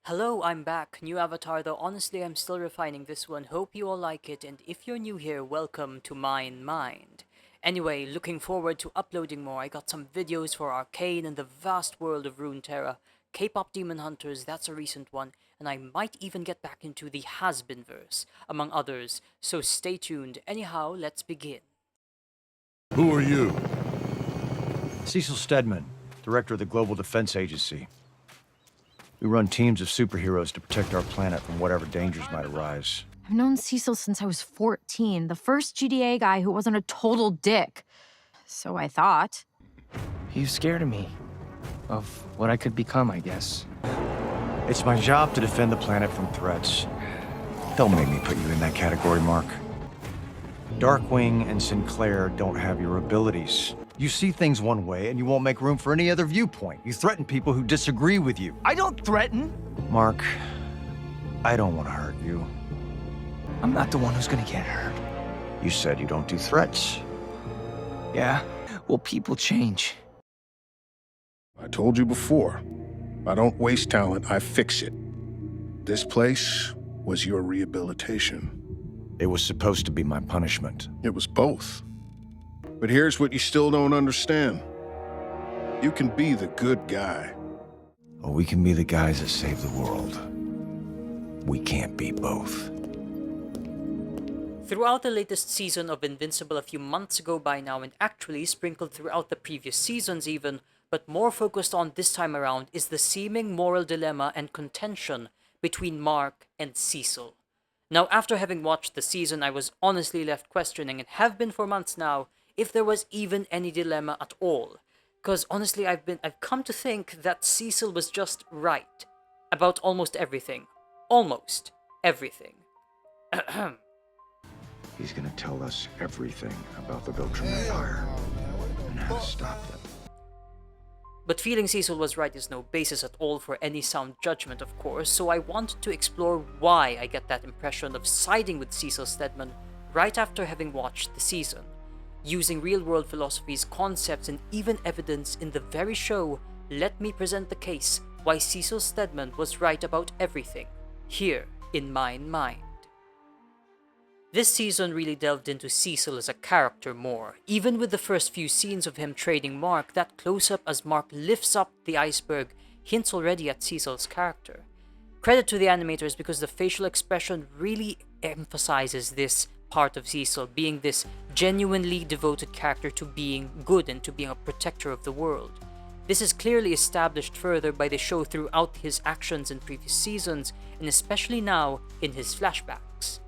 Hello, I'm back. New avatar though, honestly I'm still refining this one. Hope you all like it, and if you're new here, welcome to Mine Mind. Anyway, looking forward to uploading more. I got some videos for Arcane and the vast world of Runeterra. K-pop Demon Hunters, that's a recent one, and I might even get back into the Has-Been verse, among others, so stay tuned. Anyhow, let's begin. Who are you? Cecil Stedman, Director of the Global Defense Agency. We run teams of superheroes to protect our planet from whatever dangers might arise. I've known Cecil since I was 14, the first GDA guy who wasn't a total dick. So I thought. He's scared of me. Of what I could become, I guess. It's my job to defend the planet from threats. Don't make me put you in that category, Mark. Darkwing and Sinclair don't have your abilities. You see things one way, and you won't make room for any other viewpoint. You threaten people who disagree with you. I don't threaten! Mark, I don't want to hurt you. I'm not the one who's gonna get hurt. You said you don't do threats. Yeah? Well, people change. I told you before, I don't waste talent, I fix it. This place was your rehabilitation. It was supposed to be my punishment. It was both. But here's what you still don't understand. You can be the good guy. Well, we can be the guys that save the world. We can't be both. Throughout the latest season of Invincible a few months ago by now, and actually sprinkled throughout the previous seasons even, but more focused on this time around, is the seeming moral dilemma and contention between Mark and Cecile. Now, after having watched the season, I was honestly left questioning, and have been for months now, if there was even any dilemma at all. Because honestly, I've come to think that Cecile was just right about almost everything. Almost everything. He's gonna tell us everything about the Beltran Empire and how to stop them. But feeling Cecile was right is no basis at all for any sound judgment, of course, so I wanted to explore why I get that impression of siding with Cecil Stedman right after having watched the season. Using real-world philosophies, concepts, and even evidence in the very show, let me present the case why Cecil Stedman was right about everything, here in Mine Mind. This season really delved into Cecil as a character more. Even with the first few scenes of him trading Mark, that close-up as Mark lifts up the iceberg hints already at Cecil's character. Credit to the animators because the facial expression really emphasizes this part of Cecil, being this genuinely devoted character to being good and to being a protector of the world. This is clearly established further by the show throughout his actions in previous seasons, and especially now in his flashbacks.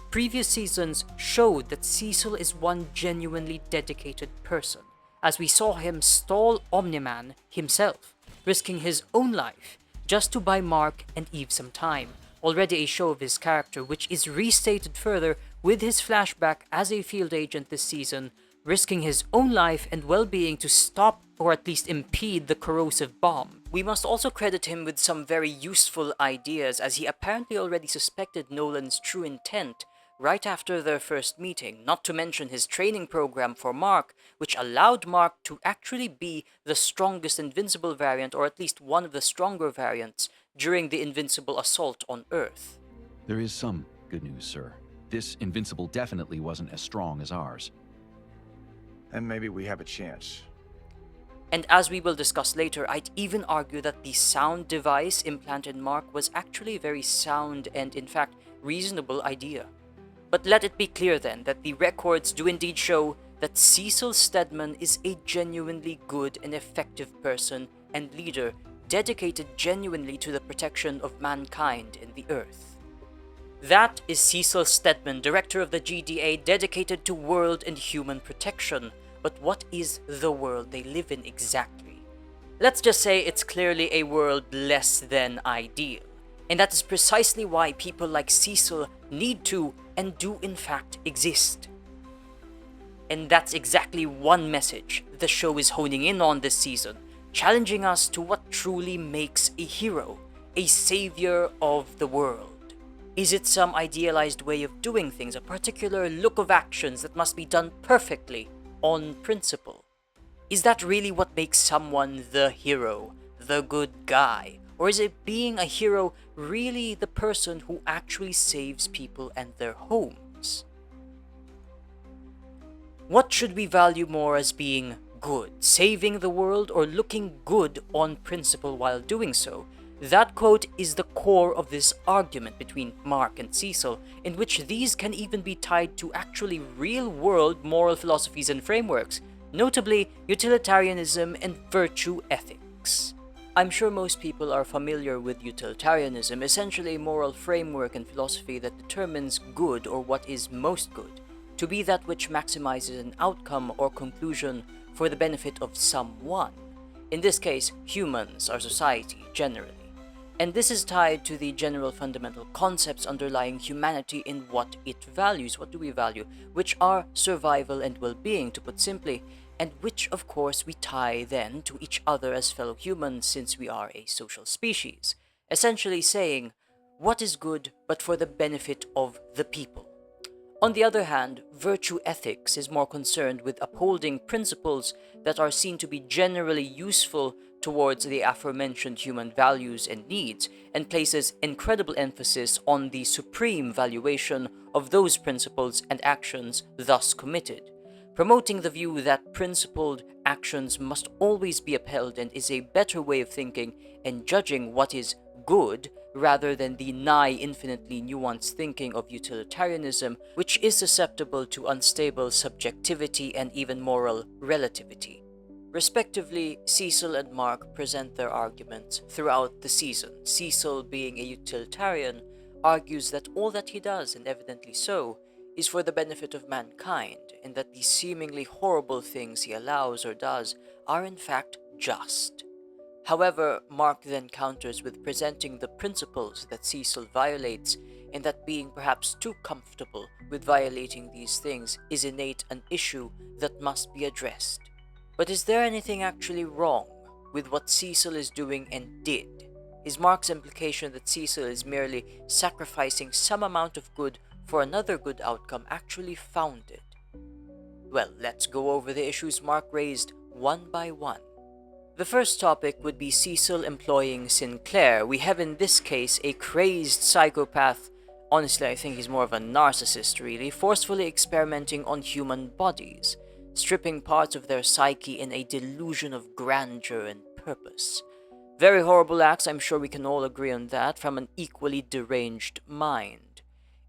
Previous seasons showed that Cecil is one genuinely dedicated person, as we saw him stall Omni-Man himself, risking his own life just to buy Mark and Eve some time, already a show of his character which is restated further with his flashback as a field agent this season, risking his own life and well-being to stop or at least impede the corrosive bomb. We must also credit him with some very useful ideas, as he apparently already suspected Nolan's true intent right after their first meeting, not to mention his training program for Mark, which allowed Mark to actually be the strongest Invincible variant, or at least one of the stronger variants, during the Invincible assault on Earth. There is some good news, sir. This Invincible definitely wasn't as strong as ours. And maybe we have a chance. And as we will discuss later, I'd even argue that the sound device implanted in Mark was actually a very sound and, in fact, reasonable idea. But let it be clear then that the records do indeed show that Cecil Stedman is a genuinely good and effective person and leader, dedicated genuinely to the protection of mankind and the Earth. That is Cecil Stedman, director of the GDA, dedicated to world and human protection. But what is the world they live in exactly? Let's just say it's clearly a world less than ideal. And that is precisely why people like Cecil need to and do in fact exist. And that's exactly one message the show is honing in on this season, challenging us to what truly makes a hero, a savior of the world. Is it some idealized way of doing things, a particular look of actions that must be done perfectly, on principle? Is that really what makes someone the hero, the good guy? Or is it being a hero really the person who actually saves people and their homes? What should we value more as being good, saving the world, or looking good on principle while doing so? That quote is the core of this argument between Mark and Cecile, in which these can even be tied to actually real-world moral philosophies and frameworks, notably utilitarianism and virtue ethics. I'm sure most people are familiar with utilitarianism, essentially a moral framework and philosophy that determines good or what is most good, to be that which maximizes an outcome or conclusion for the benefit of someone. In this case, humans, our society, generally. And this is tied to the general fundamental concepts underlying humanity in what it values. What do we value? Which are survival and well-being, to put simply, and which, of course, we tie then to each other as fellow humans since we are a social species. Essentially saying, what is good but for the benefit of the people? On the other hand, virtue ethics is more concerned with upholding principles that are seen to be generally useful towards the aforementioned human values and needs, and places incredible emphasis on the supreme valuation of those principles and actions thus committed, promoting the view that principled actions must always be upheld and is a better way of thinking and judging what is good rather than the nigh infinitely nuanced thinking of utilitarianism, which is susceptible to unstable subjectivity and even moral relativity. Respectively, Cecile and Mark present their arguments throughout the season. Cecile, being a utilitarian, argues that all that he does, and evidently so, is for the benefit of mankind, and that the seemingly horrible things he allows or does are in fact just. However, Mark then counters with presenting the principles that Cecile violates, and that being perhaps too comfortable with violating these things is innate an issue that must be addressed. But is there anything actually wrong with what Cecile is doing and did? Is Mark's implication that Cecile is merely sacrificing some amount of good for another good outcome actually founded? Well, let's go over the issues Mark raised one by one. The first topic would be Cecile employing Sinclair. We have in this case a crazed psychopath, honestly I think he's more of a narcissist really, forcefully experimenting on human bodies, stripping parts of their psyche in a delusion of grandeur and purpose. Very horrible acts, I'm sure we can all agree on that, from an equally deranged mind.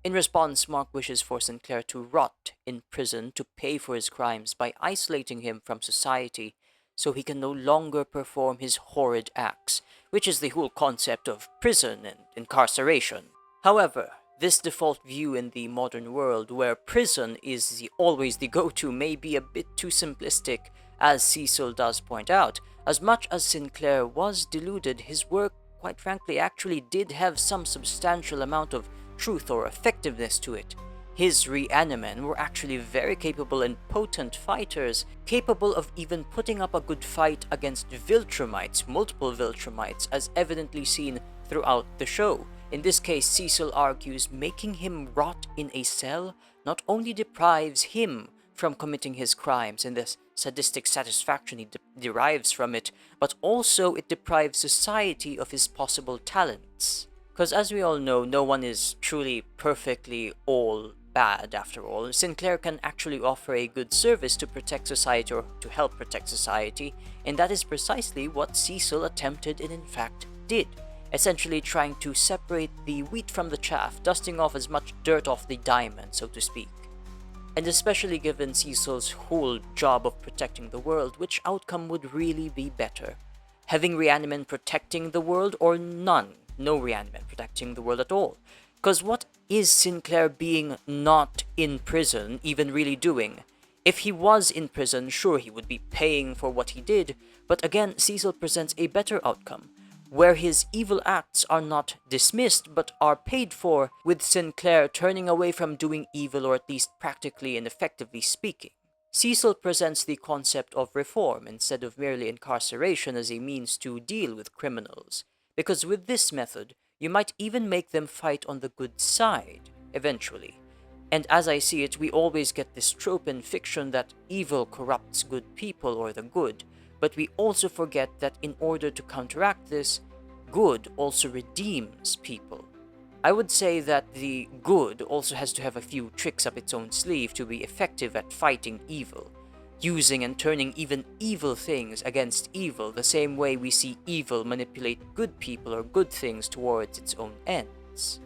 In response, Mark wishes for Sinclair to rot in prison to pay for his crimes by isolating him from society so he can no longer perform his horrid acts, which is the whole concept of prison and incarceration. However, this default view in the modern world, where prison is always the go-to, may be a bit too simplistic, as Cecile does point out. As much as Sinclair was deluded, his work, quite frankly, actually did have some substantial amount of truth or effectiveness to it. His reanimen were actually very capable and potent fighters, capable of even putting up a good fight against Viltrumites, multiple Viltrumites, as evidently seen throughout the show. In this case, Cecile argues making him rot in a cell not only deprives him from committing his crimes and the sadistic satisfaction he derives from it, but also it deprives society of his possible talents. Because as we all know, no one is truly perfectly all bad after all. Sinclair can actually offer a good service to protect society or to help protect society, and that is precisely what Cecile attempted and in fact did. Essentially trying to separate the wheat from the chaff, dusting off as much dirt off the diamond, so to speak. And especially given Cecile's whole job of protecting the world, which outcome would really be better? Having reanimen protecting the world, or none? No reanimen protecting the world at all? Because what is Sinclair being not in prison even really doing? If he was in prison, sure he would be paying for what he did, but again, Cecile presents a better outcome, where his evil acts are not dismissed but are paid for, with Sinclair turning away from doing evil, or at least practically and effectively speaking. Cecile presents the concept of reform instead of merely incarceration as a means to deal with criminals, because with this method, you might even make them fight on the good side, eventually. And as I see it, we always get this trope in fiction that evil corrupts good people or the good, but we also forget that in order to counteract this, good also redeems people. I would say that the good also has to have a few tricks up its own sleeve to be effective at fighting evil, using and turning even evil things against evil the same way we see evil manipulate good people or good things towards its own ends.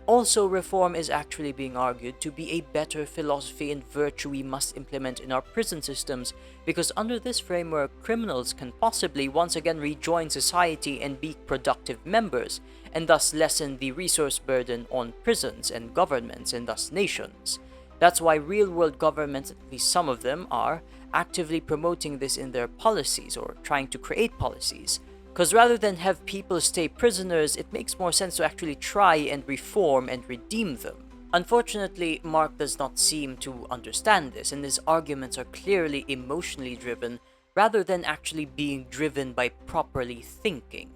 Also, reform is actually being argued to be a better philosophy and virtue we must implement in our prison systems, because under this framework, criminals can possibly once again rejoin society and be productive members, and thus lessen the resource burden on prisons and governments and thus nations. That's why real-world governments, at least some of them, are actively promoting this in their policies or trying to create policies. Because rather than have people stay prisoners, it makes more sense to actually try and reform and redeem them. Unfortunately, Mark does not seem to understand this, and his arguments are clearly emotionally driven rather than actually being driven by properly thinking,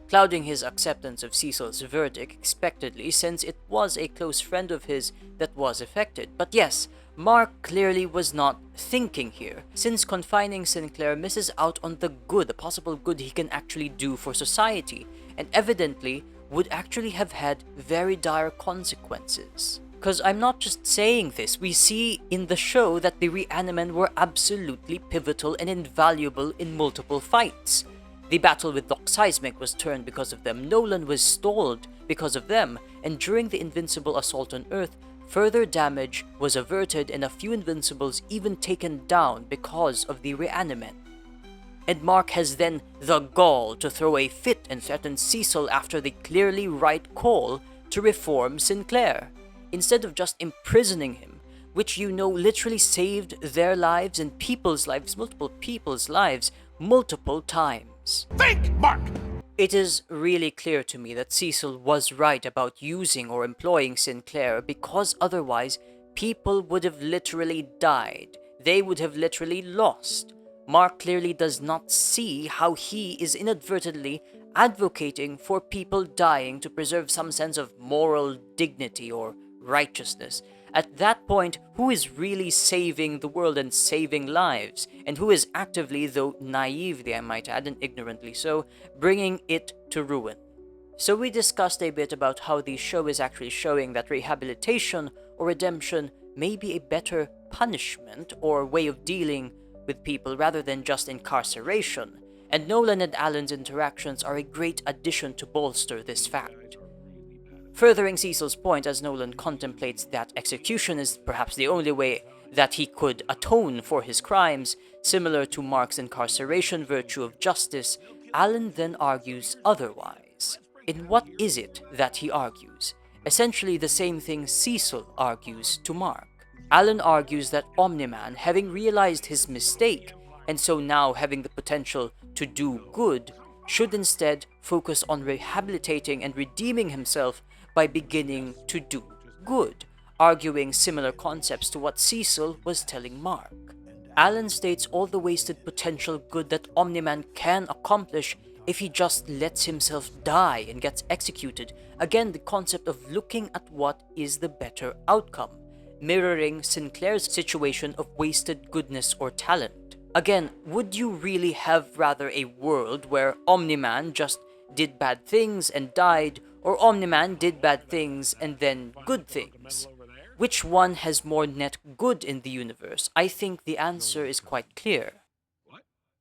clouding his acceptance of Cecile's verdict expectedly since it was a close friend of his that was affected. But yes, Mark clearly was not thinking here, since confining Sinclair misses out on the good, the possible good he can actually do for society, and evidently would actually have had very dire consequences. Because I'm not just saying this, we see in the show that the Reanimen were absolutely pivotal and invaluable in multiple fights. The battle with Doc Seismic was turned because of them, Nolan was stalled because of them, and during the Invincible assault on Earth, further damage was averted and a few Invincibles even taken down because of the Reanimen. And Mark has then the gall to throw a fit and threaten Cecile after the clearly right call to reform Sinclair, instead of just imprisoning him, which literally saved their lives and people's lives, multiple people's lives, multiple times. Think, Mark! It is really clear to me that Cecile was right about using or employing Sinclair, because otherwise people would have literally died. They would have literally lost. Mark clearly does not see how he is inadvertently advocating for people dying to preserve some sense of moral dignity or righteousness. At that point, who is really saving the world and saving lives? And who is actively, though naively I might add, and ignorantly so, bringing it to ruin? So we discussed a bit about how the show is actually showing that rehabilitation or redemption may be a better punishment or way of dealing with people rather than just incarceration. And Nolan and Alan's interactions are a great addition to bolster this fact. Furthering Cecile's point, as Nolan contemplates that execution is perhaps the only way that he could atone for his crimes, similar to Mark's incarceration virtue of justice, Alan then argues otherwise. In what is it that he argues? Essentially the same thing Cecile argues to Mark. Alan argues that Omni-Man, having realized his mistake, and so now having the potential to do good, should instead focus on rehabilitating and redeeming himself by beginning to do good, arguing similar concepts to what Cecile was telling Mark. Alan states all the wasted potential good that Omni-Man can accomplish if he just lets himself die and gets executed. Again, the concept of looking at what is the better outcome, mirroring Sinclair's situation of wasted goodness or talent. Again, would you really have rather a world where Omni-Man just did bad things and died, or Omni-Man did bad things and then good things? Which one has more net good in the universe? I think the answer is quite clear.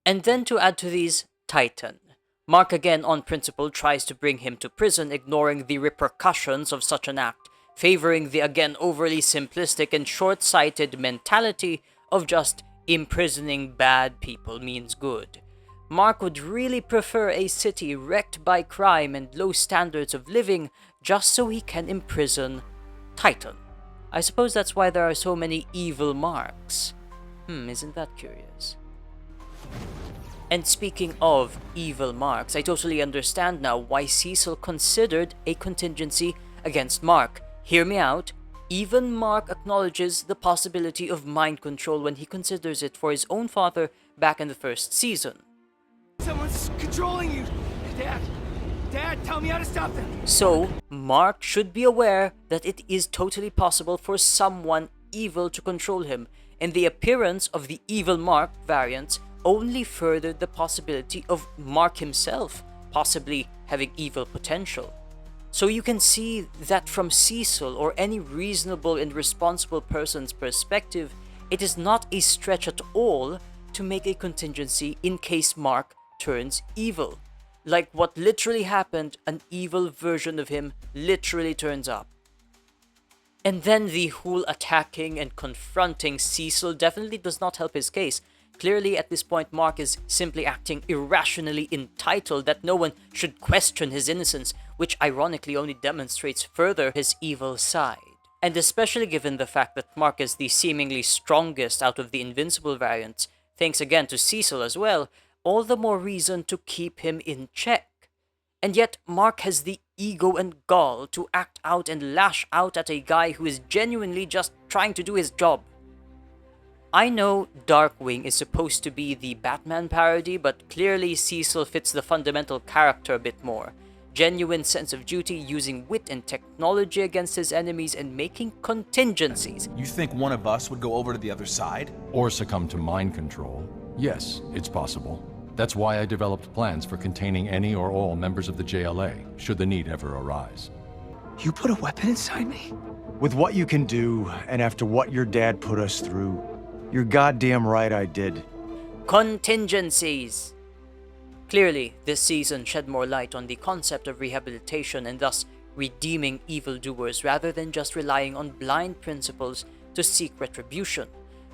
And then to add to these, Titan. Mark again on principle tries to bring him to prison, ignoring the repercussions of such an act, favoring the again overly simplistic and short-sighted mentality of just imprisoning bad people means good. Mark would really prefer a city wrecked by crime and low standards of living just so he can imprison Titan. I suppose that's why there are so many evil Marks. Isn't that curious? And speaking of evil Marks, I totally understand now why Cecile considered a contingency against Mark. Hear me out. Even Mark acknowledges the possibility of mind control when he considers it for his own father back in the first season. Someone's controlling you! Dad, tell me how to stop them! So, Mark should be aware that it is totally possible for someone evil to control him, and the appearance of the evil Mark variants only furthered the possibility of Mark himself possibly having evil potential. So you can see that from Cecil or any reasonable and responsible person's perspective, it is not a stretch at all to make a contingency in case Mark turns evil. Like what literally happened, an evil version of him literally turns up. And then the whole attacking and confronting Cecil definitely does not help his case. Clearly, at this point, Mark is simply acting irrationally entitled that no one should question his innocence, which ironically only demonstrates further his evil side. And especially given the fact that Mark is the seemingly strongest out of the Invincible variants, thanks again to Cecil as well, all the more reason to keep him in check. And yet, Mark has the ego and gall to act out and lash out at a guy who is genuinely just trying to do his job. I know Darkwing is supposed to be the Batman parody, but clearly Cecil fits the fundamental character a bit more. Genuine sense of duty, using wit and technology against his enemies, and making contingencies. You think one of us would go over to the other side? Or succumb to mind control. Yes, it's possible. That's why I developed plans for containing any or all members of the JLA, should the need ever arise. You put a weapon inside me? With what you can do, and after what your dad put us through, you're goddamn right I did. Contingencies. Clearly, this season shed more light on the concept of rehabilitation and thus redeeming evildoers rather than just relying on blind principles to seek retribution.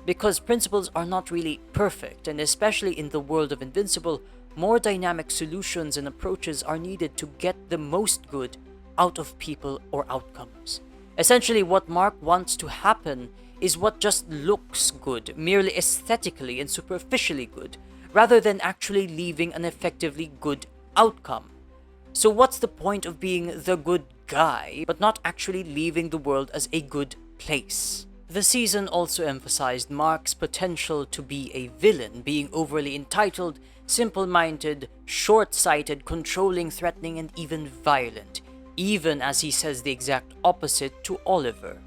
Because principles are not really perfect, and especially in the world of Invincible, more dynamic solutions and approaches are needed to get the most good out of people or outcomes. Essentially, what Mark wants to happen is what just looks good, merely aesthetically and superficially good, rather than actually leaving an effectively good outcome. So what's the point of being the good guy, but not actually leaving the world as a good place? The season also emphasized Mark's potential to be a villain, being overly entitled, simple-minded, short-sighted, controlling, threatening, and even violent, even as he says the exact opposite to Oliver.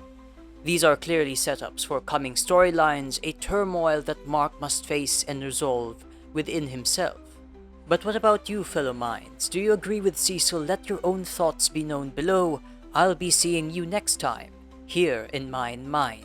These are clearly setups for coming storylines, a turmoil that Mark must face and resolve within himself. But what about you, fellow minds? Do you agree with Cecil? Let your own thoughts be known below. I'll be seeing you next time, here in Mine Mind.